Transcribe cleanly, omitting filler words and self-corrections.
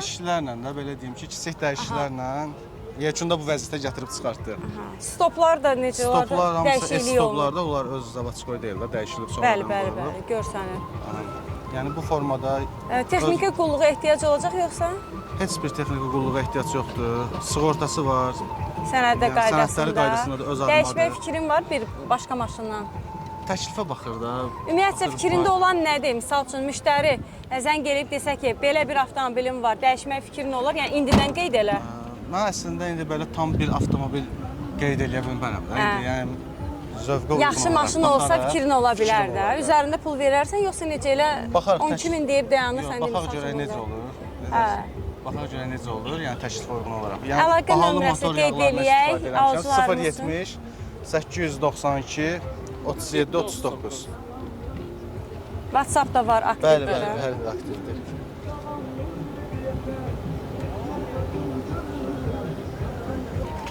dəyişikliklərlə də, belə deyim ki, kiçik dəyişikliklərlə yekunda bu vəziyyətə gətirib çıxartdı. Stoplar da necə olardı? Stoplar hamısı Dəyişikliyi olur. stoplarda, onlar öz zavatçıqoy deyil də, dəyişilib sonradan Bəli, görsənir. Yəni bu formada Texniki qulluğa ehtiyac olacaq yoxsa? heç bir texniki qulluğa ehtiyac yoxdur. Sığortası var. Sənəddə Yəni sənədləri qaydasında. qaydasında da öz adımadır. Dəyişmək fikrin var bir başqa maşından. Təklifə baxır da. Ümumiyyətcə fikrində olan nədir? Misal üçün müştəri zəng eləyib desə ki, belə bir avtomobilim var, dəyişmək fikrin olar, yəni indidən qeyd elə. Mən əslində indi belə tam bir avtomobil qeyd eləyə bilmərəm də. İndi yəni zövqə uyğun Yaxşı olaraq maşın olsa baxaraq fikrin ola bilər fikrim də. olar. Üzərində pul verərsən, yoxsa necə elə Baxarıq, 12000 deyib dayanırsan, Yox, baxaq görək necə olur. Hə. Baxaq görək necə olur, yəni təklifə uyğun olaraq. Əlaqə bahalı nömrəsi motor qeyd yağlarından eləyək, istifadə eləmişəm. alıcılarımızın. 070 892 37 39. WhatsApp da var Bəli, aktivdə. hər bir aktivdir.